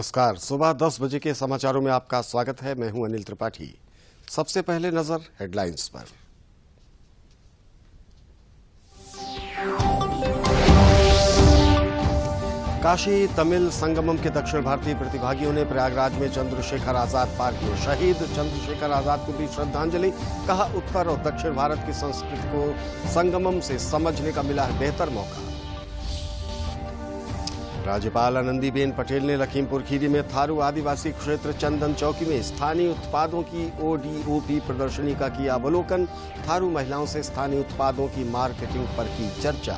नमस्कार। सुबह 10 बजे के समाचारों में आपका स्वागत है। मैं हूं अनिल त्रिपाठी। सबसे पहले नजर हेडलाइंस पर। काशी तमिल संगमम के दक्षिण भारतीय प्रतिभागियों ने प्रयागराज में चंद्रशेखर आजाद पार्क में शहीद चंद्रशेखर आजाद को दी श्रद्धांजलि। कहा, उत्तर और दक्षिण भारत की संस्कृति को संगमम से समझने का मिला है बेहतर मौका। राज्यपाल आनंदीबेन पटेल ने लखीमपुर खीरी में थारू आदिवासी क्षेत्र चंदन चौकी में स्थानीय उत्पादों की ओडीओपी प्रदर्शनी का किया अवलोकन। थारू महिलाओं से स्थानीय उत्पादों की मार्केटिंग पर की चर्चा।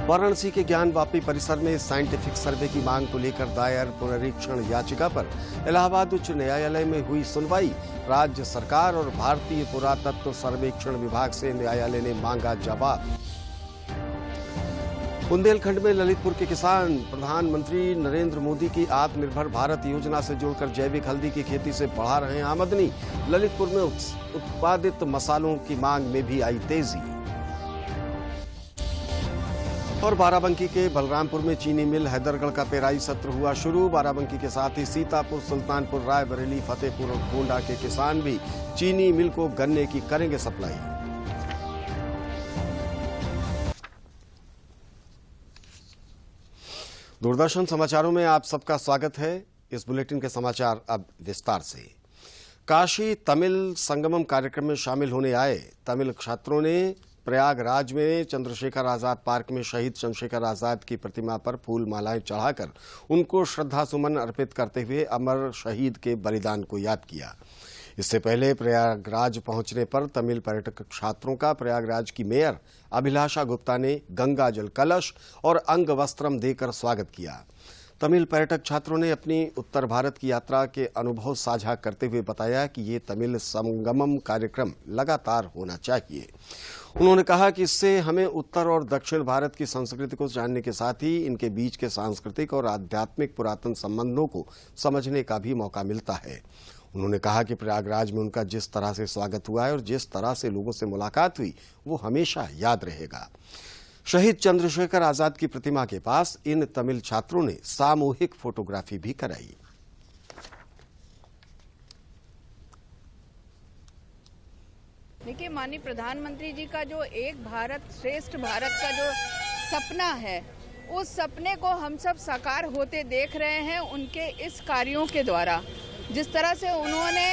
वाराणसी के ज्ञानवापी परिसर में साइंटिफिक सर्वे की मांग को लेकर दायर पुनरीक्षण याचिका पर इलाहाबाद उच्च न्यायालय में हुई सुनवाई। राज्य सरकार और भारतीय पुरातत्व सर्वेक्षण विभाग से न्यायालय ने मांगा जवाब। बुंदेलखंड में ललितपुर के किसान प्रधानमंत्री नरेंद्र मोदी की आत्मनिर्भर भारत योजना से जुड़कर जैविक हल्दी की खेती से बढ़ा रहे हैं आमदनी। ललितपुर में उत्पादित मसालों की मांग में भी आई तेजी। और बाराबंकी के बलरामपुर में चीनी मिल हैदरगढ़ का पेराई सत्र हुआ शुरू। बाराबंकी के साथ ही सीतापुर, सुल्तानपुर, रायबरेली, फतेहपुर और गोंडा के किसान भी चीनी मिल को गन्ने की करेंगे सप्लाई। दूरदर्शन समाचारों में आप सबका स्वागत है। इस बुलेटिन के समाचार अब विस्तार से। काशी तमिल संगमम कार्यक्रम में शामिल होने आए तमिल छात्रों ने प्रयागराज में चंद्रशेखर आजाद पार्क में शहीद चंद्रशेखर आजाद की प्रतिमा पर फूल मालाएं चढ़ाकर उनको श्रद्धासुमन अर्पित करते हुए अमर शहीद के बलिदान को याद किया। इससे पहले प्रयागराज पहुंचने पर तमिल पर्यटक छात्रों का प्रयागराज की मेयर अभिलाषा गुप्ता ने गंगा जल कलश और अंग वस्त्रम देकर स्वागत किया। तमिल पर्यटक छात्रों ने अपनी उत्तर भारत की यात्रा के अनुभव साझा करते हुए बताया कि ये तमिल संगमम कार्यक्रम लगातार होना चाहिए। उन्होंने कहा कि इससे हमें उत्तर और दक्षिण भारत की संस्कृति को जानने के साथ ही इनके बीच के सांस्कृतिक और आध्यात्मिक पुरातन संबंधों को समझने का भी मौका मिलता है। उन्होंने कहा कि प्रयागराज में उनका जिस तरह से स्वागत हुआ है और जिस तरह से लोगों से मुलाकात हुई वो हमेशा याद रहेगा। शहीद चंद्रशेखर आजाद की प्रतिमा के पास इन तमिल छात्रों ने सामूहिक फोटोग्राफी भी कराई। देखिए, माननीय प्रधानमंत्री जी का जो एक भारत श्रेष्ठ भारत का जो सपना है, उस सपने को हम सब साकार होते देख रहे हैं उनके इस कार्यों के द्वारा। जिस तरह से उन्होंने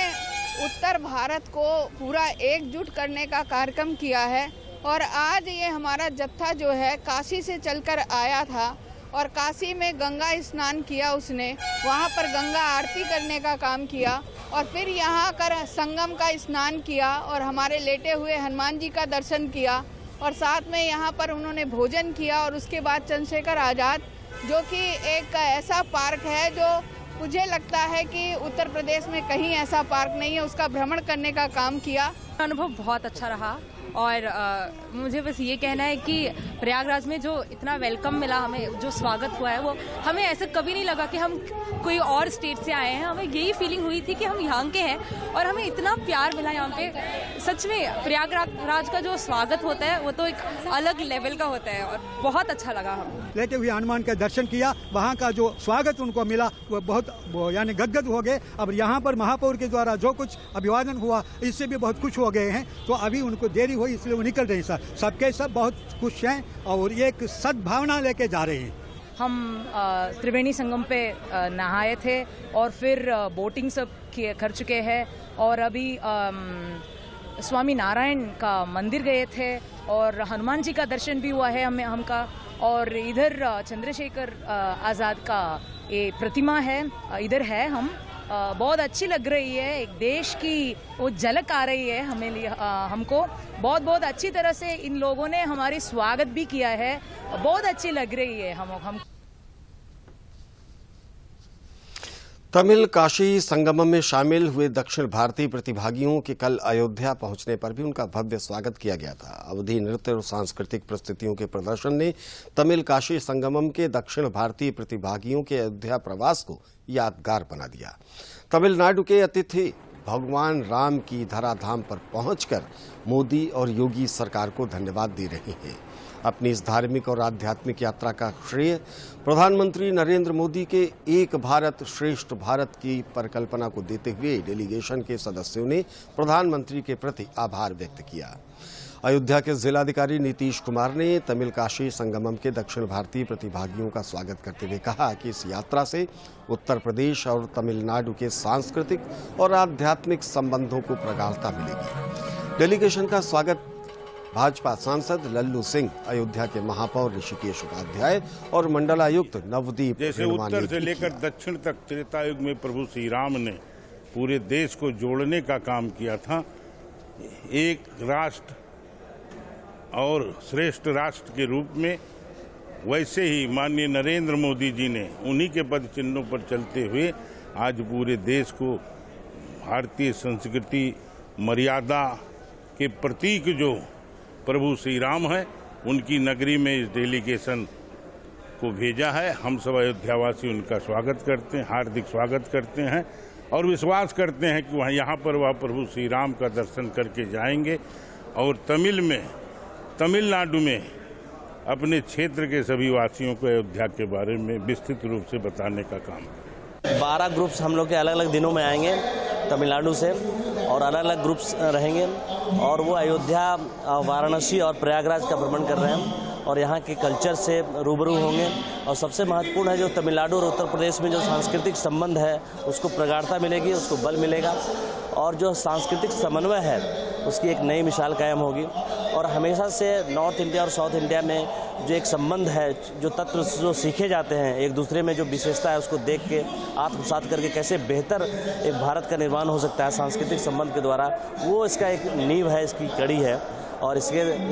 उत्तर भारत को पूरा एकजुट करने का कार्यक्रम किया है और आज ये हमारा जत्था जो है काशी से चलकर आया था और काशी में गंगा स्नान किया, उसने वहाँ पर गंगा आरती करने का काम किया और फिर यहाँ कर संगम का स्नान किया और हमारे लेटे हुए हनुमान जी का दर्शन किया और साथ में यहाँ पर उन्होंने भोजन किया। और उसके बाद चंद्रशेखर आजाद जो कि एक ऐसा पार्क है जो मुझे लगता है कि उत्तर प्रदेश में कहीं ऐसा पार्क नहीं है, उसका भ्रमण करने का काम किया। अनुभव बहुत अच्छा रहा और मुझे बस ये कहना है कि प्रयागराज में जो इतना वेलकम मिला, हमें जो स्वागत हुआ है, वो हमें ऐसा कभी नहीं लगा कि हम कोई और स्टेट से आए हैं। हमें यही फीलिंग हुई थी कि हम यहाँ के हैं और हमें इतना प्यार मिला यहाँ पे। सच में प्रयागराज का जो स्वागत होता है वो तो एक अलग लेवल का होता है और बहुत अच्छा लगा। हम लेटे हुए हनुमान का दर्शन किया, वहाँ का जो स्वागत उनको मिला वो बहुत यानी गदगद हो गए। अब यहाँ पर महापौर के द्वारा जो कुछ अभिवादन हुआ इससे भी बहुत खुश हो गए हैं। तो अभी उनको देरी हुई इसलिए वो निकल रहे हैं। सबके सब बहुत खुश हैं और एक सद्भावना लेके जा रहे हैं। हम त्रिवेणी संगम पे नहाए थे और फिर बोटिंग सब कर चुके हैं और अभी स्वामी नारायण का मंदिर गए थे और हनुमान जी का दर्शन भी हुआ है हमका। और इधर चंद्रशेखर आज़ाद का ये प्रतिमा है, इधर है। हम बहुत अच्छी लग रही है, एक देश की वो झलक आ रही है हमको। बहुत अच्छी तरह से इन लोगों ने हमारी स्वागत भी किया है, बहुत अच्छी लग रही है हम। तमिल काशी संगमम में शामिल हुए दक्षिण भारतीय प्रतिभागियों के कल अयोध्या पहुंचने पर भी उनका भव्य स्वागत किया गया था। अवधी नृत्य और सांस्कृतिक प्रस्तुतियों के प्रदर्शन ने तमिल काशी संगमम के दक्षिण भारतीय प्रतिभागियों के अयोध्या प्रवास को यादगार बना दिया। तमिलनाडु के अतिथि भगवान राम की धराधाम पर पहुंचकर मोदी और योगी सरकार को धन्यवाद दे रहे हैं। अपनी इस धार्मिक और आध्यात्मिक यात्रा का श्रेय प्रधानमंत्री नरेंद्र मोदी के एक भारत श्रेष्ठ भारत की परिकल्पना को देते हुए डेलीगेशन के सदस्यों ने प्रधानमंत्री के प्रति आभार व्यक्त किया। अयोध्या के जिलाधिकारी नीतीश कुमार ने तमिल काशी संगमम के दक्षिण भारतीय प्रतिभागियों का स्वागत करते हुए कहा कि इस यात्रा से उत्तर प्रदेश और तमिलनाडु के सांस्कृतिक और आध्यात्मिक संबंधों को प्रगाढ़ता मिलेगी। डेलीगेशन का स्वागत भाजपा सांसद लल्लू सिंह, अयोध्या के महापौर ऋषिकेश उपाध्याय और मंडलायुक्त नवदीप जैसे उत्तर से लेकर दक्षिण तक त्रेतायुग में प्रभु श्री राम ने पूरे देश को जोड़ने का काम किया था। एक राष्ट्र और श्रेष्ठ राष्ट्र के रूप में, वैसे ही माननीय नरेंद्र मोदी जी ने उन्हीं के पद चिन्हों पर चलते हुए आज पूरे देश को भारतीय संस्कृति मर्यादा के प्रतीक जो प्रभु श्री राम है, उनकी नगरी में इस डेलीगेशन को भेजा है। हम सब अयोध्यावासी उनका स्वागत करते हैं, हार्दिक स्वागत करते हैं और विश्वास करते हैं कि वह यहाँ पर वह प्रभु श्री राम का दर्शन करके जाएंगे और तमिलनाडु में अपने क्षेत्र के सभी वासियों को अयोध्या के बारे में विस्तृत रूप से बताने का काम। 12 ग्रुप्स हम लोग के अलग अलग दिनों में आएंगे तमिलनाडु से और अलग अलग ग्रुप्स रहेंगे और वो अयोध्या, वाराणसी और प्रयागराज का भ्रमण कर रहे हैं और यहाँ के कल्चर से रूबरू होंगे। और सबसे महत्वपूर्ण है जो तमिलनाडु और उत्तर प्रदेश में जो सांस्कृतिक संबंध है उसको प्रगाढ़ता मिलेगी, उसको बल मिलेगा और जो सांस्कृतिक समन्वय है उसकी एक नई मिसाल कायम होगी। और हमेशा से नॉर्थ इंडिया और साउथ इंडिया में जो एक संबंध है, जो तत्व जो सीखे जाते हैं एक दूसरे में, जो विशेषता है उसको देख के आत्मसात करके कैसे बेहतर एक भारत का निर्माण हो सकता है सांस्कृतिक संबंध के द्वारा, वो इसका एक नींव है, इसकी कड़ी है। और इस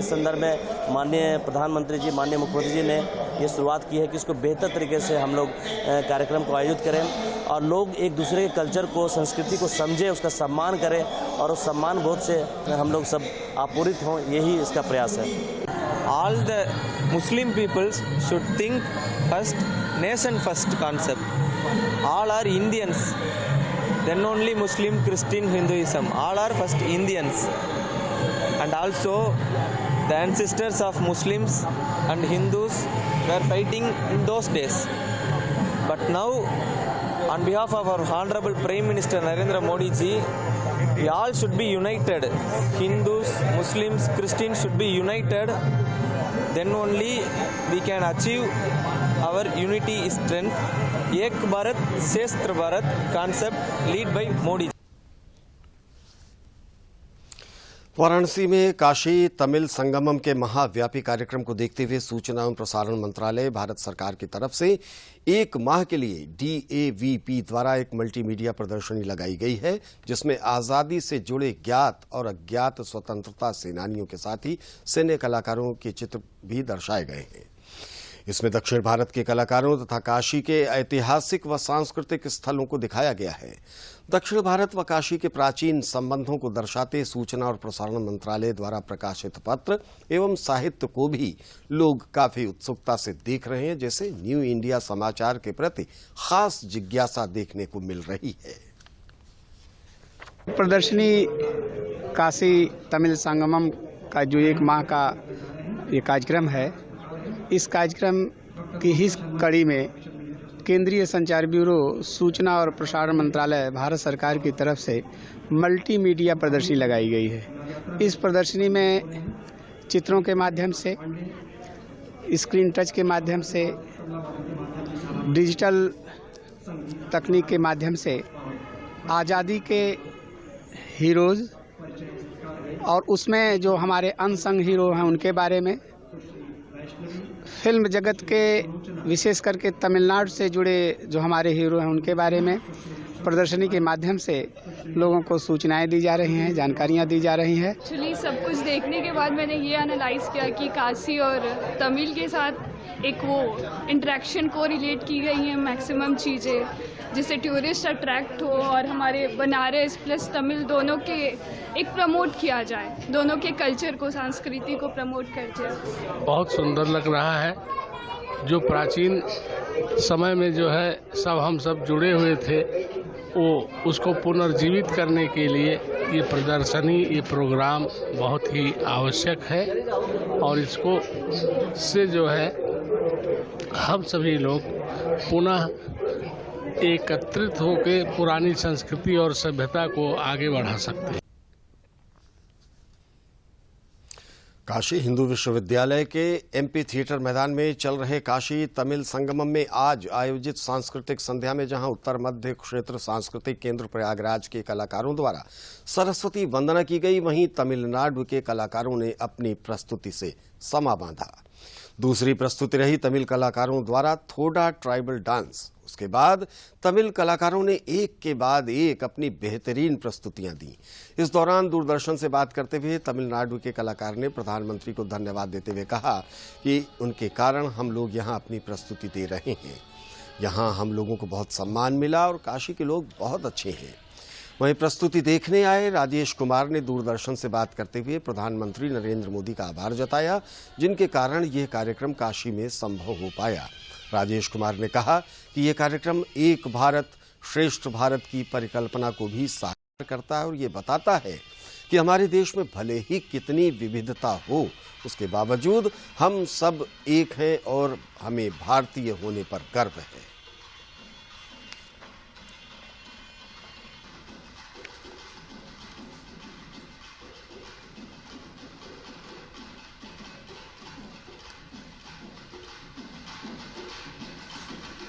संदर्भ में माननीय प्रधानमंत्री जी, माननीय मुख्यमंत्री जी ने ये शुरुआत की है कि इसको बेहतर तरीके से हम लोग कार्यक्रम को आयोजित करें और लोग एक दूसरे के कल्चर को, संस्कृति को समझें, उसका सम्मान करें और उस सम्मान बोध से हम लोग सब आपूरित हों, यही इसका प्रयास है। All the Muslim peoples should think first, nation first concept. All are Indians. Then only Muslim, Christian, Hinduism. All are first Indians. And also the ancestors of Muslims and Hindus were fighting in those days. But now, on behalf of our Honorable Prime Minister Narendra Modi ji, we all should be united. Hindus, Muslims, Christians should be united. Then only we can achieve our unity strength. Ek Bharat, Shestra Bharat concept lead by Modi. Varanasi में काशी तमिल संगमम के महाव्यापी कार्यक्रम को देखते हुए सूचना एवं प्रसारण मंत्रालय, भारत सरकार की तरफ से 1 माह के लिए DAVP द्वारा एक मल्टीमीडिया प्रदर्शनी लगाई गई है, जिसमें आजादी से जुड़े ज्ञात और अज्ञात स्वतंत्रता सेनानियों के साथ ही सैन्य कलाकारों के चित्र भी दर्शाए गए हैं। इसमें दक्षिण भारत के कलाकारों तथा काशी के ऐतिहासिक व सांस्कृतिक स्थलों को दिखाया गया है। दक्षिण भारत व काशी के प्राचीन संबंधों को दर्शाते सूचना और प्रसारण मंत्रालय द्वारा प्रकाशित पत्र एवं साहित्य को भी लोग काफी उत्सुकता से देख रहे हैं, जैसे न्यू इंडिया समाचार के प्रति खास जिज्ञासा देखने को मिल रही है। प्रदर्शनी काशी तमिल संगमम का जो 1 माह का ये कार्यक्रम है, इस कार्यक्रम की ही कड़ी में केंद्रीय संचार ब्यूरो, सूचना और प्रसारण मंत्रालय, भारत सरकार की तरफ से मल्टीमीडिया प्रदर्शनी लगाई गई है। इस प्रदर्शनी में चित्रों के माध्यम से, स्क्रीन टच के माध्यम से, डिजिटल तकनीक के माध्यम से आज़ादी के हीरोज़ और उसमें जो हमारे अनसंग हीरो हैं उनके बारे में, फिल्म जगत के विशेष करके तमिलनाडु से जुड़े जो हमारे हीरो हैं उनके बारे में प्रदर्शनी के माध्यम से लोगों को सूचनाएं दी जा रही हैं, जानकारियां दी जा रही हैं। एक्चुअली सब कुछ देखने के बाद मैंने ये एनालाइज किया कि काशी और तमिल के साथ एक वो इंटरेक्शन को रिलेट की गई हैं मैक्सिमम चीज़ें, जिससे टूरिस्ट अट्रैक्ट हो और हमारे बनारस प्लस तमिल दोनों के एक प्रमोट किया जाए, दोनों के कल्चर को, संस्कृति को प्रमोट कर जाए। बहुत सुंदर लग रहा है। जो प्राचीन समय में जो है सब हम सब जुड़े हुए थे, वो उसको पुनर्जीवित करने के लिए ये प्रदर्शनी, ये प्रोग्राम बहुत ही आवश्यक है और इसको से जो है हम सभी लोग पुनः एकत्रित होकर पुरानी संस्कृति और सभ्यता को आगे बढ़ा सकते हैं। काशी हिंदू विश्वविद्यालय के एमपी थिएटर मैदान में चल रहे काशी तमिल संगमम में आज आयोजित सांस्कृतिक संध्या में जहां उत्तर मध्य क्षेत्र सांस्कृतिक केंद्र प्रयागराज के कलाकारों द्वारा सरस्वती वंदना की गई, वहीं तमिलनाडु के कलाकारों ने अपनी प्रस्तुति से समा बांधा। दूसरी प्रस्तुति रही तमिल कलाकारों द्वारा थोड़ा ट्राइबल डांस। उसके बाद तमिल कलाकारों ने एक के बाद एक अपनी बेहतरीन प्रस्तुतियां दी। इस दौरान दूरदर्शन से बात करते हुए तमिलनाडु के कलाकार ने प्रधानमंत्री को धन्यवाद देते हुए कहा कि उनके कारण हम लोग यहां अपनी प्रस्तुति दे रहे हैं। यहां हम लोगों को बहुत सम्मान मिला और काशी के लोग बहुत अच्छे हैं। वहीं प्रस्तुति देखने आए राजेश कुमार ने दूरदर्शन से बात करते हुए प्रधानमंत्री नरेंद्र मोदी का आभार जताया, जिनके कारण यह कार्यक्रम काशी में संभव हो पाया। राजेश कुमार ने कहा कि यह कार्यक्रम एक भारत श्रेष्ठ भारत की परिकल्पना को भी साकार करता है और ये बताता है कि हमारे देश में भले ही कितनी विविधता हो, उसके बावजूद हम सब एक हैं और हमें भारतीय होने पर गर्व है।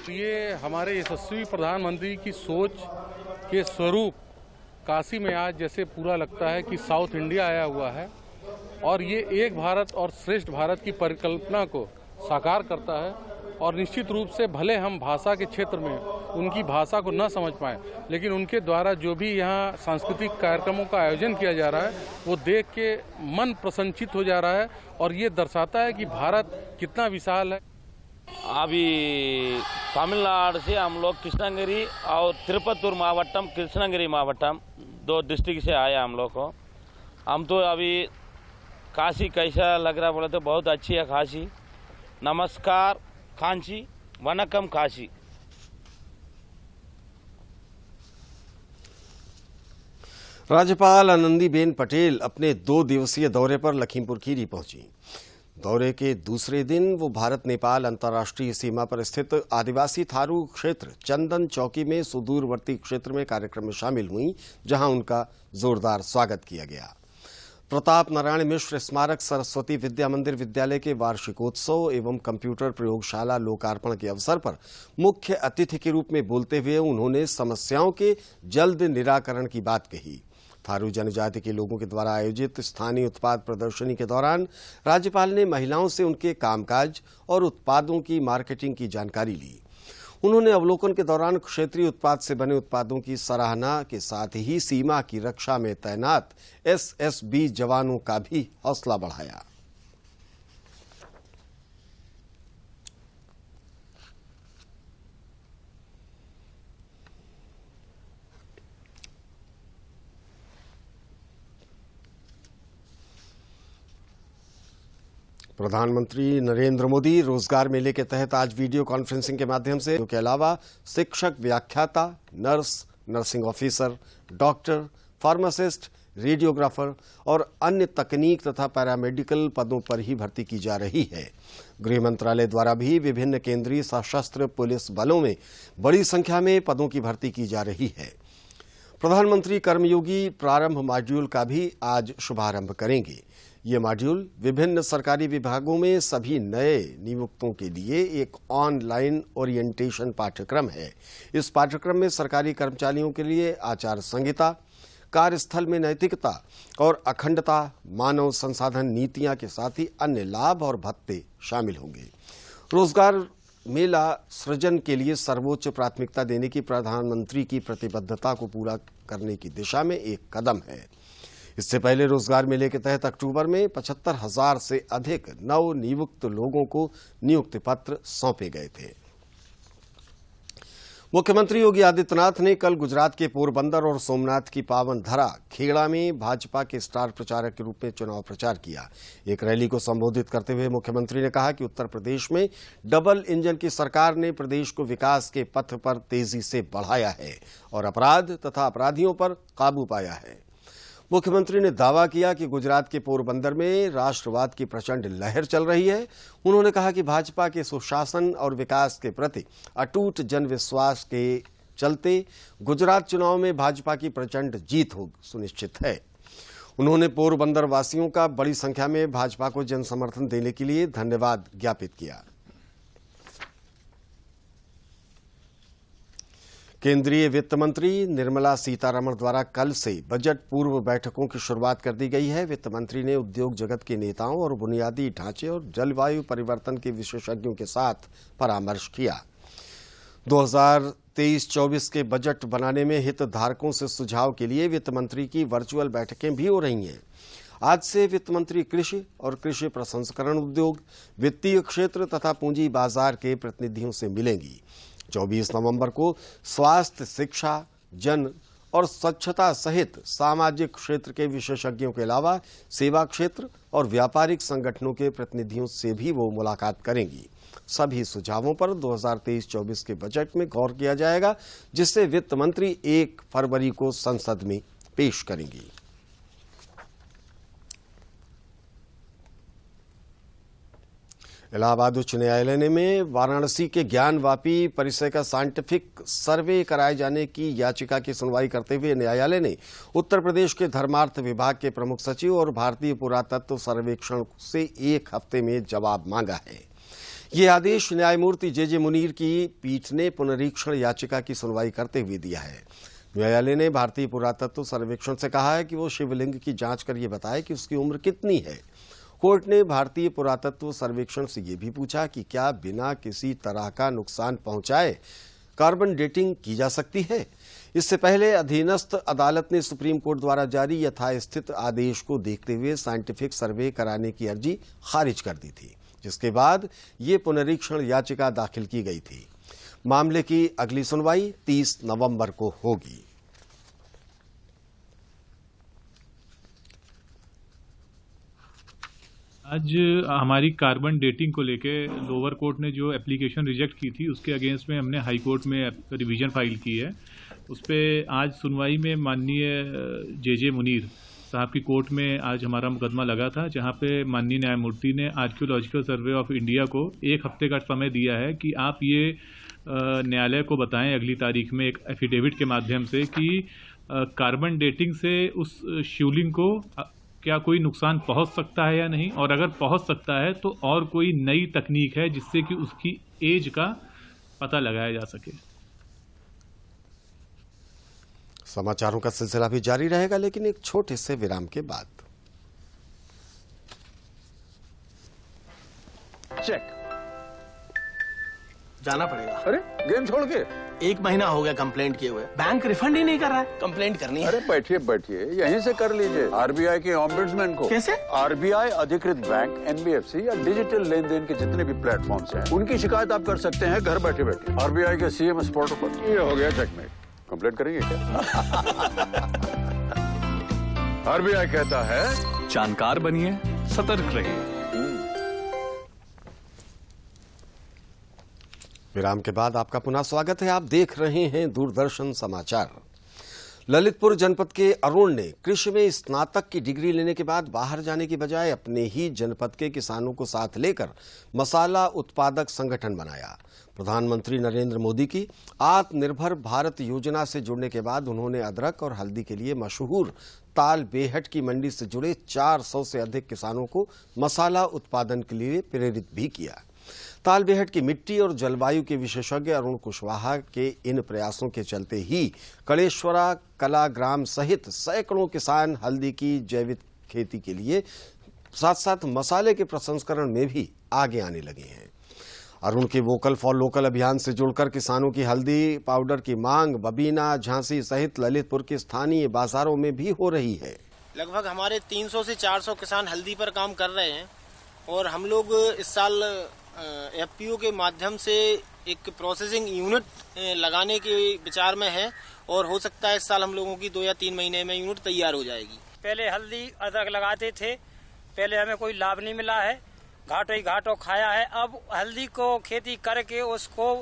ये हमारे यशस्वी प्रधानमंत्री की सोच के स्वरूप काशी में आज जैसे पूरा लगता है कि साउथ इंडिया आया हुआ है और ये एक भारत और श्रेष्ठ भारत की परिकल्पना को साकार करता है। और निश्चित रूप से भले हम भाषा के क्षेत्र में उनकी भाषा को न समझ पाएं, लेकिन उनके द्वारा जो भी यहाँ सांस्कृतिक कार्यक्रमों का आयोजन किया जा रहा है वो देख के मन प्रसन्नचित हो जा रहा है और ये दर्शाता है कि भारत कितना विशाल है। अभी तमिलनाडु से हम लोग कृष्णगिरी और तिरुपतूर मावटम, कृष्णगिरी मावटम 2 डिस्ट्रिक्ट से आए हम लोग को। हम तो अभी काशी कैसा लग रहा बोले तो बहुत अच्छी है काशी। नमस्कार कांची, वनकम काशी। राज्यपाल आनंदीबेन पटेल अपने 2 दिवसीय दौरे पर लखीमपुर खीरी पहुंची। दौरे के दूसरे दिन वो भारत नेपाल अंतर्राष्ट्रीय सीमा पर स्थित आदिवासी थारू क्षेत्र चंदन चौकी में सुदूरवर्ती क्षेत्र में कार्यक्रम में शामिल हुई, जहां उनका जोरदार स्वागत किया गया। प्रताप नारायण मिश्र स्मारक सरस्वती विद्या मंदिर विद्यालय के वार्षिकोत्सव एवं कंप्यूटर प्रयोगशाला लोकार्पण के अवसर पर मुख्य अतिथि के रूप में बोलते हुए उन्होंने समस्याओं के जल्द निराकरण की बात कही। थारू जनजाति के लोगों के द्वारा आयोजित स्थानीय उत्पाद प्रदर्शनी के दौरान राज्यपाल ने महिलाओं से उनके कामकाज और उत्पादों की मार्केटिंग की जानकारी ली। उन्होंने अवलोकन के दौरान क्षेत्रीय उत्पाद से बने उत्पादों की सराहना के साथ ही सीमा की रक्षा में तैनात एसएसबी जवानों का भी हौसला बढ़ाया। प्रधानमंत्री नरेंद्र मोदी रोजगार मेले के तहत आज वीडियो कॉन्फ्रेंसिंग के माध्यम से के अलावा शिक्षक, व्याख्याता, nurse, nursing officer, doctor, pharmacist, radiographer और अन्य तकनीक तथा पैरामेडिकल पदों पर ही भर्ती की जा रही है। गृह मंत्रालय द्वारा भी विभिन्न केंद्रीय सशस्त्र पुलिस बलों में बड़ी संख्या में पदों की भर्ती की जा रही है। प्रधानमंत्री कर्मयोगी प्रारंभ मॉड्यूल का भी आज शुभारंभ करेंगे। ये मॉड्यूल विभिन्न सरकारी विभागों में सभी नए नियुक्तों के लिए एक ऑनलाइन ओरिएंटेशन पाठ्यक्रम है। इस पाठ्यक्रम में सरकारी कर्मचारियों के लिए आचार संहिता, कार्यस्थल में नैतिकता और अखंडता, मानव संसाधन नीतियां के साथ ही अन्य लाभ और भत्ते शामिल होंगे। रोजगार मेला सृजन के लिए सर्वोच्च प्राथमिकता देने की प्रधानमंत्री की प्रतिबद्धता को पूरा करने की दिशा में एक कदम है। इससे पहले रोजगार मेले के तहत अक्टूबर में 75,000 से अधिक नव नियुक्त लोगों को नियुक्ति पत्र सौंपे गए थे। मुख्यमंत्री योगी आदित्यनाथ ने कल गुजरात के पोरबंदर और सोमनाथ की पावन धरा खेड़ा में भाजपा के स्टार प्रचारक के रूप में चुनाव प्रचार किया। एक रैली को संबोधित करते हुए मुख्यमंत्री ने कहा कि उत्तर प्रदेश में डबल इंजन की सरकार ने प्रदेश को विकास के पथ पर तेजी से बढ़ाया है और अपराध तथा अपराधियों पर काबू पाया है। मुख्यमंत्री ने दावा किया कि गुजरात के पोरबंदर में राष्ट्रवाद की प्रचंड लहर चल रही है। उन्होंने कहा कि भाजपा के सुशासन और विकास के प्रति अटूट जनविश्वास के चलते गुजरात चुनाव में भाजपा की प्रचंड जीत हो सुनिश्चित है। उन्होंने पोरबंदर वासियों का बड़ी संख्या में भाजपा को जन समर्थन देने के लिए धन्यवाद ज्ञापित किया। केंद्रीय वित्त मंत्री निर्मला सीतारमण द्वारा कल से बजट पूर्व बैठकों की शुरुआत कर दी गई है। वित्त मंत्री ने उद्योग जगत के नेताओं और बुनियादी ढांचे और जलवायु परिवर्तन के विशेषज्ञों के साथ परामर्श किया। 2023-24 के बजट बनाने में हितधारकों से सुझाव के लिए वित्त मंत्री की वर्चुअल बैठकें भी हो रही हैं। आज से वित्त मंत्री कृषि और कृषि प्रसंस्करण उद्योग, वित्तीय क्षेत्र तथा पूंजी बाजार के प्रतिनिधियों से मिलेंगी। 24 नवंबर को स्वास्थ्य, शिक्षा, जन और स्वच्छता सहित सामाजिक क्षेत्र के विशेषज्ञों के अलावा सेवा क्षेत्र और व्यापारिक संगठनों के प्रतिनिधियों से भी वो मुलाकात करेंगी। सभी सुझावों पर 2023-24 के बजट में गौर किया जाएगा, जिसे वित्त मंत्री 1 फरवरी को संसद में पेश करेंगी। इलाहाबाद उच्च न्यायालय में वाराणसी के ज्ञानवापी परिसर का साइंटिफिक सर्वे कराए जाने की याचिका की सुनवाई करते हुए न्यायालय ने उत्तर प्रदेश के धर्मार्थ विभाग के प्रमुख सचिव और भारतीय पुरातत्व सर्वेक्षण से 1 हफ्ते में जवाब मांगा है। ये आदेश न्यायमूर्ति जे मुनीर की पीठ ने पुनरीक्षण याचिका की सुनवाई करते हुए दिया है। न्यायालय ने भारतीय पुरातत्व सर्वेक्षण से कहा है कि वो शिवलिंग की जांच कर ये बताए कि उसकी उम्र कितनी है। कोर्ट ने भारतीय पुरातत्व सर्वेक्षण से यह भी पूछा कि क्या बिना किसी तरह का नुकसान पहुंचाए कार्बन डेटिंग की जा सकती है। इससे पहले अधीनस्थ अदालत ने सुप्रीम कोर्ट द्वारा जारी यथास्थित आदेश को देखते हुए साइंटिफिक सर्वे कराने की अर्जी खारिज कर दी थी, जिसके बाद ये पुनरीक्षण याचिका दाखिल की गई थी। मामले की अगली सुनवाई 30 नवंबर को होगी। आज हमारी कार्बन डेटिंग को लेके लोअर कोर्ट ने जो एप्लीकेशन रिजेक्ट की थी, उसके अगेंस्ट में हमने हाई कोर्ट में रिवीजन फाइल की है। उस पर आज सुनवाई में माननीय जे मुनीर साहब की कोर्ट में आज हमारा मुकदमा लगा था, जहां पे माननीय न्यायमूर्ति ने आर्कियोलॉजिकल सर्वे ऑफ इंडिया को 1 हफ्ते का समय दिया है कि आप ये न्यायालय को बताएं अगली तारीख में एक एफिडेविट के माध्यम से कि कार्बन डेटिंग से उस शिवलिंग को क्या कोई नुकसान पहुंच सकता है या नहीं, और अगर पहुंच सकता है तो और कोई नई तकनीक है जिससे कि उसकी एज का पता लगाया जा सके। समाचारों का सिलसिला भी जारी रहेगा, लेकिन एक छोटे से विराम के बाद। चेक जाना पड़ेगा। अरे गेम छोड़ के 1 महीना हो गया कंप्लेंट किए हुए, बैंक रिफंड ही नहीं कर रहा है। कंप्लेंट करनी है। अरे बैठिए बैठिए, यहीं से कर लीजिए आरबीआई के ऑम्बुड्समैन को। कैसे? आरबीआई अधिकृत बैंक, एनबीएफसी या डिजिटल लेन देन के जितने भी प्लेटफॉर्म्स हैं, उनकी शिकायत आप कर सकते हैं घर बैठे बैठे। आरबीआई के सीएमएस पोर्टल पर। ये हो गया चेकमेट। कंप्लेंट करेंगे क्या? आरबीआई कहता है जानकार बनिए, सतर्क रहिए। विराम के बाद आपका पुनः स्वागत है। आप देख रहे हैं दूरदर्शन समाचार। ललितपुर जनपद के अरुण ने कृषि में स्नातक की डिग्री लेने के बाद बाहर जाने की बजाय अपने ही जनपद के किसानों को साथ लेकर मसाला उत्पादक संगठन बनाया। प्रधानमंत्री नरेंद्र मोदी की आत्मनिर्भर भारत योजना से जुड़ने के बाद उन्होंने अदरक और हल्दी के लिए मशहूर ताल बेहट की मंडी से जुड़े 400 से अधिक किसानों को मसाला उत्पादन के लिए प्रेरित भी किया। ताल बेहट की मिट्टी और जलवायु के विशेषज्ञ अरुण कुशवाहा के इन प्रयासों के चलते ही कलेश्वरा कला ग्राम सहित सैकड़ों किसान हल्दी की जैविक खेती के लिए साथ साथ मसाले के प्रसंस्करण में भी आगे आने लगे हैं। अरुण के वोकल फॉर लोकल अभियान से जुड़कर किसानों की हल्दी पाउडर की मांग बबीना, झांसी सहित ललितपुर के स्थानीय बाजारों में भी हो रही है। लगभग हमारे 300 से 400 किसान हल्दी पर काम कर रहे हैं और हम लोग इस साल एफपीओ के माध्यम से एक प्रोसेसिंग यूनिट लगाने के विचार में है और हो सकता है इस साल हम लोगों की 2 या 3 महीने में यूनिट तैयार हो जाएगी। पहले हल्दी अदरक लगाते थे, पहले हमें कोई लाभ नहीं मिला है, घाटों ही घाटों खाया है। अब हल्दी को खेती करके उसको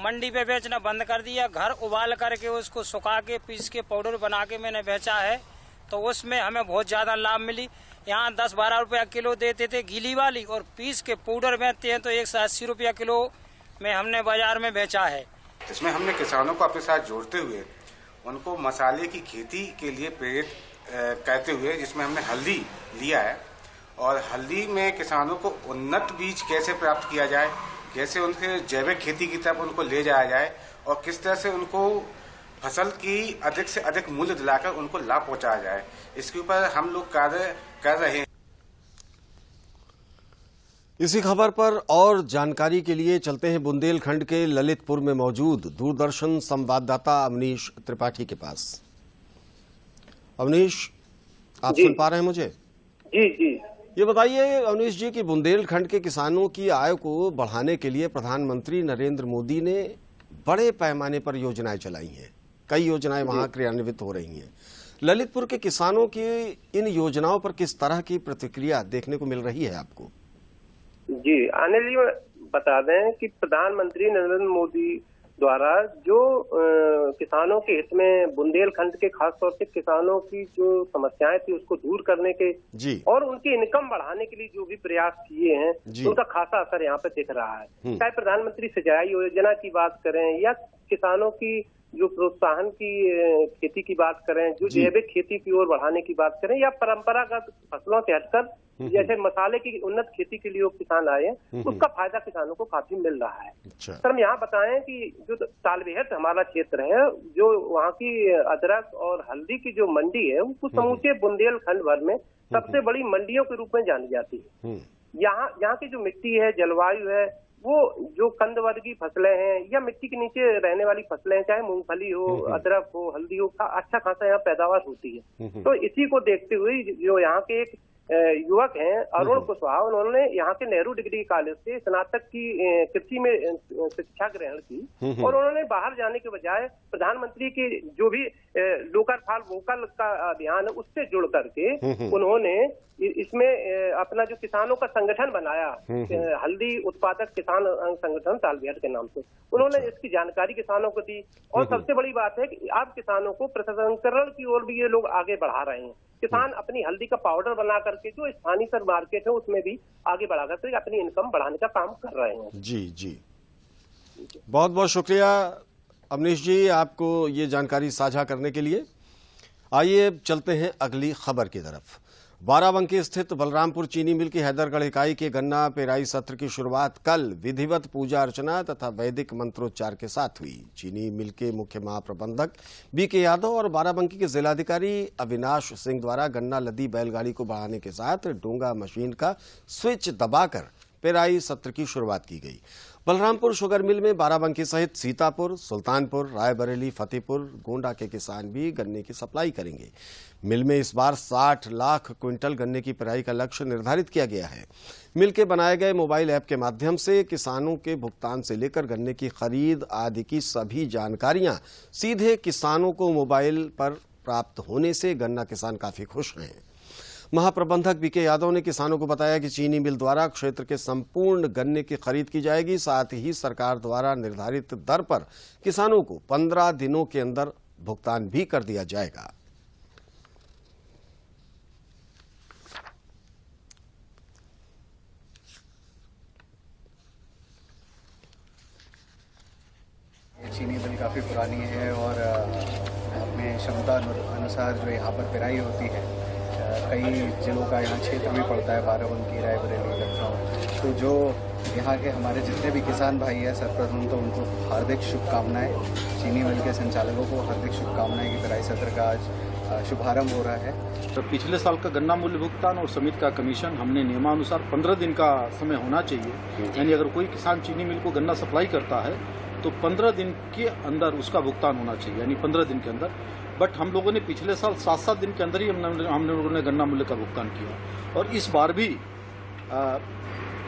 मंडी पे बेचना बंद कर दिया, घर उबाल करके उसको सुखा के पीस के पाउडर बना के मैंने बेचा है, तो उसमें हमें बहुत ज्यादा लाभ मिली। यहाँ 10-12 रुपया किलो देते थे गीली वाली और पीस के पाउडर बेचते हैं तो 180 रुपया किलो में हमने बाजार में बेचा है। इसमें हमने किसानों को अपने साथ जोड़ते हुए उनको मसाले की खेती के लिए प्रेरित कहते हुए, जिसमें हमने हल्दी लिया है और हल्दी में किसानों को उन्नत बीज कैसे प्राप्त किया जाए, कैसे उनके जैविक खेती की तरफ उनको ले जाया जाए और किस तरह से उनको फसल की अधिक से अधिक मूल्य दिलाकर उनको लाभ पहुंचाया जाए, इसके ऊपर हम लोग कार्य कर रहे हैं। इसी खबर पर और जानकारी के लिए चलते हैं बुंदेलखंड के ललितपुर में मौजूद दूरदर्शन संवाददाता अवनीश त्रिपाठी के पास। अवनीश, आप सुन पा रहे हैं मुझे? जी जी। ये बताइए अवनीश जी कि बुंदेलखंड के किसानों की आय को बढ़ाने के लिए प्रधानमंत्री नरेंद्र मोदी ने बड़े पैमाने पर योजनाएं चलाई हैं, कई योजनाएं वहां क्रियान्वित हो रही हैं। ललितपुर के किसानों की इन योजनाओं पर किस तरह की प्रतिक्रिया देखने को मिल रही है आपको? जी, अनिल जी बता दें कि प्रधानमंत्री नरेंद्र मोदी द्वारा जो किसानों के हित में बुंदेलखंड के खास तौर से किसानों की जो समस्याएं थी उसको दूर करने के और उनकी इनकम बढ़ाने के लिए जो भी प्रयास किए हैं उनका खासा असर यहाँ पे दिख रहा है। चाहे प्रधानमंत्री सिंचाई योजना की बात करें या किसानों की जो प्रोत्साहन की खेती की बात करें, जो जैविक खेती की ओर बढ़ाने की बात करें या परंपरागत फसलों से हटकर जैसे मसाले की उन्नत खेती के लिए किसान आए हैं, उसका फायदा किसानों को काफी मिल रहा है। सर हम यहाँ बताएं कि जो तालबेहट हमारा क्षेत्र है, जो वहाँ की अदरक और हल्दी की जो मंडी है वो समूचे बुंदेलखंड भर में सबसे बड़ी मंडियों के रूप में जानी जाती है। यहाँ की जो मिट्टी है, जलवायु है, वो जो कंद वर्गीय फसलें हैं या मिट्टी के नीचे रहने वाली फसलें, चाहे मूंगफली हो, अदरक हो, हल्दी हो, अच्छा खासा यहाँ पैदावार होती है। तो इसी को देखते हुए जो यहाँ के एक युवक हैं अरुण कुशवाहा, उन्होंने यहाँ के नेहरू डिग्री कॉलेज से स्नातक की कृषि में शिक्षा ग्रहण की और उन्होंने बाहर जाने के बजाय प्रधानमंत्री के जो भी लोकल फॉर वोकल का अभियान है उससे जुड़ करके उन्होंने इसमें अपना जो किसानों का संगठन बनाया, हल्दी उत्पादक किसान संगठन तालबेहट के नाम से, उन्होंने इसकी जानकारी किसानों को दी। और सबसे बड़ी बात है कि अब किसानों को प्रसंस्करण की ओर भी ये लोग आगे बढ़ा रहे हैं। किसान अपनी हल्दी का पाउडर बना करके जो स्थानीय सर मार्केट है उसमें भी आगे बढ़ा करके अपनी इनकम बढ़ाने का काम कर रहे हैं। जी जी, बहुत बहुत शुक्रिया अवनीश जी आपको ये जानकारी साझा करने के लिए। आइए चलते हैं अगली खबर की तरफ। बाराबंकी स्थित बलरामपुर चीनी मिल की हैदरगढ़ इकाई के गन्ना पेराई सत्र की शुरुआत कल विधिवत पूजा अर्चना तथा वैदिक मंत्रोच्चार के साथ हुई। चीनी मिल के मुख्य महाप्रबंधक बीके यादव और बाराबंकी के जिलाधिकारी अविनाश सिंह द्वारा गन्ना लदी बैलगाड़ी को बढ़ाने के साथ डोंगा मशीन का स्विच दबाकर पेराई सत्र की शुरुआत की गई। बलरामपुर शुगर मिल में बाराबंकी सहित सीतापुर, सुल्तानपुर, रायबरेली, फतेहपुर, गोंडा के किसान भी गन्ने की सप्लाई करेंगे। मिल में इस बार 60 लाख क्विंटल गन्ने की पेराई का लक्ष्य निर्धारित किया गया है। मिल के बनाए गए मोबाइल ऐप के माध्यम से किसानों के भुगतान से लेकर गन्ने की खरीद आदि की सभी जानकारियां सीधे किसानों को मोबाइल पर प्राप्त होने से गन्ना किसान काफी खुश हैं। महाप्रबंधक बीके यादव ने किसानों को बताया कि चीनी मिल द्वारा क्षेत्र के संपूर्ण गन्ने की खरीद की जाएगी। साथ ही सरकार द्वारा निर्धारित दर पर किसानों को 15 दिनों के अंदर भुगतान भी कर दिया जाएगा। चीनी मिल काफ़ी पुरानी है और अपने क्षमता अनुसार जो यहाँ पर पेराई होती है, कई जिलों का यहाँ क्षेत्र भी पड़ता है, बाराबंकी, रायबरेली, लखनऊ। तो जो यहाँ के हमारे जितने भी किसान भाई हैं, सर्वप्रथम तो उनको हार्दिक शुभकामनाएं। चीनी मिल के संचालकों को हार्दिक शुभकामनाएं कि पेराई सत्र का आज शुभारंभ हो रहा है। तो पिछले साल का गन्ना मूल्य भुगतान और समिति का कमीशन हमने नियमानुसार 15 दिन का समय होना चाहिए। यानी अगर कोई किसान चीनी मिल को गन्ना सप्लाई करता है तो 15 दिन के अंदर उसका भुगतान होना चाहिए, यानी 15 दिन के अंदर। बट हम लोगों ने पिछले साल 7-7 दिन के अंदर ही हम लोगों ने गन्ना मूल्य का भुगतान किया और इस बार भी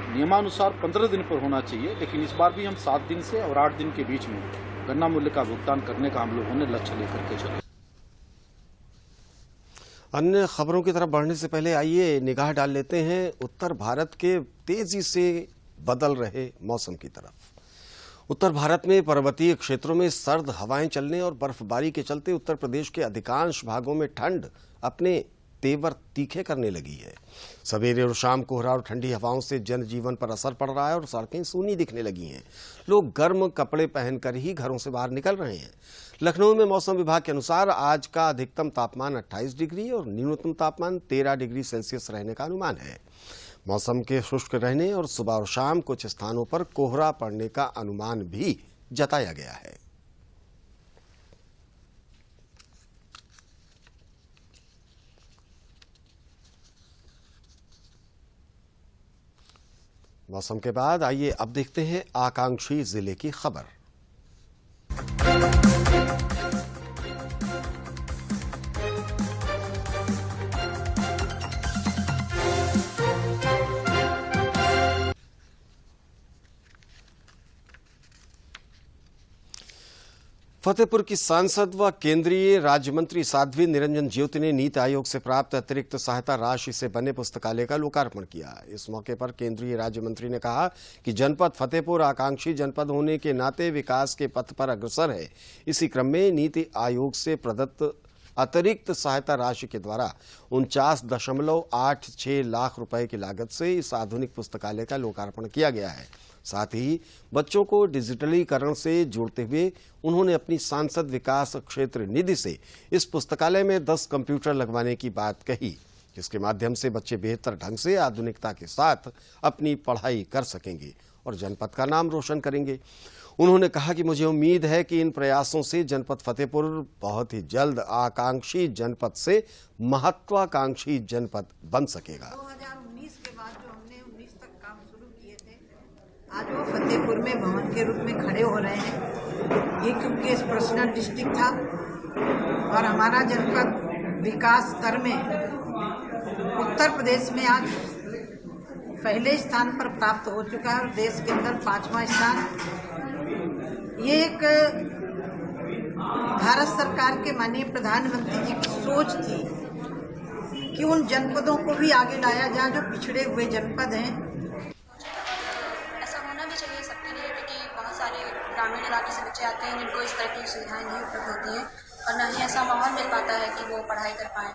नियमानुसार 15 दिन पर होना चाहिए, लेकिन इस बार भी हम 7 दिन से और 8 दिन के बीच में गन्ना मूल्य का भुगतान करने का हम लोगों ने लक्ष्य लेकर के चले। अन्य खबरों की तरफ बढ़ने से पहले आइए निगाह डाल लेते हैं उत्तर भारत के तेजी से बदल रहे मौसम की तरफ। उत्तर भारत में पर्वतीय क्षेत्रों में सर्द हवाएं चलने और बर्फबारी के चलते उत्तर प्रदेश के अधिकांश भागों में ठंड अपने तेवर तीखे करने लगी है। सवेरे और शाम कोहरा और ठंडी हवाओं से जनजीवन पर असर पड़ रहा है और सड़कें सूनी दिखने लगी हैं। लोग गर्म कपड़े पहनकर ही घरों से बाहर निकल रहे हैं। लखनऊ में मौसम विभाग के अनुसार आज का अधिकतम तापमान 28 डिग्री और न्यूनतम तापमान 13 डिग्री सेल्सियस रहने का अनुमान है। मौसम के शुष्क रहने और सुबह और शाम कुछ स्थानों पर कोहरा पड़ने का अनुमान भी जताया गया है। मौसम के बाद आइए अब देखते हैं आकांक्षी जिले की खबर। फतेहपुर की सांसद व केंद्रीय राज्य मंत्री साध्वी निरंजन ज्योति ने नीति आयोग से प्राप्त अतिरिक्त सहायता राशि से बने पुस्तकालय का लोकार्पण किया। इस मौके पर केंद्रीय राज्य मंत्री ने कहा कि जनपद फतेहपुर आकांक्षी जनपद होने के नाते विकास के पथ पर अग्रसर है। इसी क्रम में नीति आयोग से प्रदत्त अतिरिक्त सहायता राशि के द्वारा 49.86 लाख रुपए की लागत से इस आधुनिक पुस्तकालय का लोकार्पण किया गया है। साथ ही बच्चों को डिजिटलीकरण से जोड़ते हुए उन्होंने अपनी सांसद विकास क्षेत्र निधि से इस पुस्तकालय में 10 कंप्यूटर लगवाने की बात कही, जिसके माध्यम से बच्चे बेहतर ढंग से आधुनिकता के साथ अपनी पढ़ाई कर सकेंगे और जनपद का नाम रोशन करेंगे। उन्होंने कहा कि मुझे उम्मीद है कि इन प्रयासों से जनपद फतेहपुर बहुत ही जल्द आकांक्षी जनपद से महत्वाकांक्षी जनपद बन सकेगा। 2019 के बाद जो हमने 19 तक काम शुरू किए थे, आज वो फतेहपुर में भवन के रूप में खड़े हो रहे हैं। ये क्योंकि पर्सनल डिस्ट्रिक्ट था और हमारा जनपद विकास दर में उत्तर प्रदेश में आज पहले स्थान पर प्राप्त हो चुका है और देश के अंदर 5वां स्थान। ये एक भारत सरकार के माननीय प्रधानमंत्री जी की सोच थी कि उन जनपदों को भी आगे लाया जाए जो पिछड़े हुए जनपद हैं। ऐसा होना भी चाहिए सबके लिए, क्योंकि बहुत सारे ग्रामीण इलाके से बच्चे आते हैं जिनको इस तरह की सुविधाएं नहीं उपलब्ध होती हैं और न ही ऐसा माहौल मिल पाता है कि वो पढ़ाई कर पाएँ।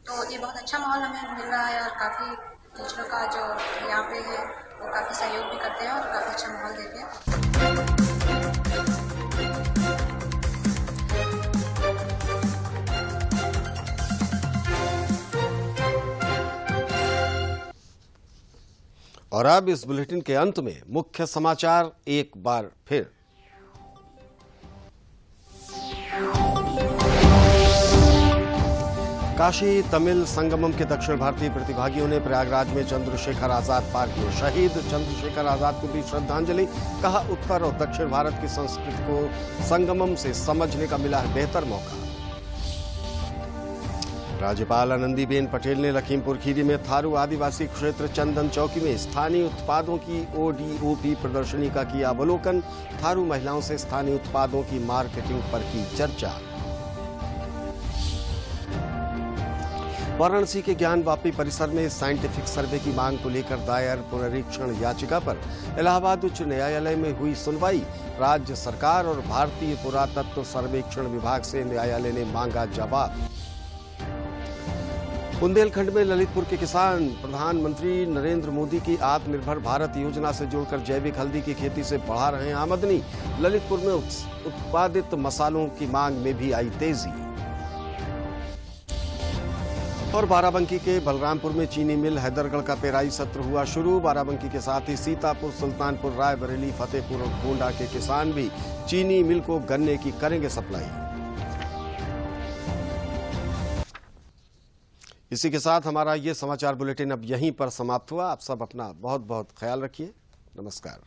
तो ये बहुत अच्छा माहौल हमें मिल रहा है और काफ़ी टीचरों का जो यहाँ पे है वो काफ़ी सहयोग भी करते हैं और काफ़ी अच्छा माहौल देते हैं। और अब इस बुलेटिन के अंत में मुख्य समाचार एक बार फिर। काशी तमिल संगमम के दक्षिण भारतीय प्रतिभागियों ने प्रयागराज में चंद्रशेखर आजाद पार्क में शहीद चंद्रशेखर आजाद को दी श्रद्धांजलि। कहा, उत्तर और दक्षिण भारत की संस्कृति को संगमम से समझने का मिला है बेहतर मौका। राज्यपाल आनंदीबेन पटेल ने लखीमपुर खीरी में थारू आदिवासी क्षेत्र चंदन चौकी में स्थानीय उत्पादों की ODOP प्रदर्शनी का किया अवलोकन। थारू महिलाओं से स्थानीय उत्पादों की मार्केटिंग पर की चर्चा। वाराणसी के ज्ञानवापी परिसर में साइंटिफिक सर्वे की मांग को लेकर दायर पुनरीक्षण याचिका पर इलाहाबाद उच्च न्यायालय में हुई सुनवाई। राज्य सरकार और भारतीय पुरातत्व सर्वेक्षण विभाग से न्यायालय ने मांगा जवाब। बुंदेलखंड में ललितपुर के किसान प्रधानमंत्री नरेंद्र मोदी की आत्मनिर्भर भारत योजना से जुड़कर जैविक हल्दी की खेती से बढ़ा रहे हैं आमदनी। ललितपुर में उत्पादित मसालों की मांग में भी आई तेजी। और बाराबंकी के बलरामपुर में चीनी मिल हैदरगढ़ का पेराई सत्र हुआ शुरू। बाराबंकी के साथ ही सीतापुर, सुल्तानपुर, रायबरेली, फतेहपुर और गोंडा के किसान भी चीनी मिल को गन्ने की करेंगे सप्लाई। इसी के साथ हमारा ये समाचार बुलेटिन अब यहीं पर समाप्त हुआ। आप सब अपना बहुत बहुत ख्याल रखिए। नमस्कार।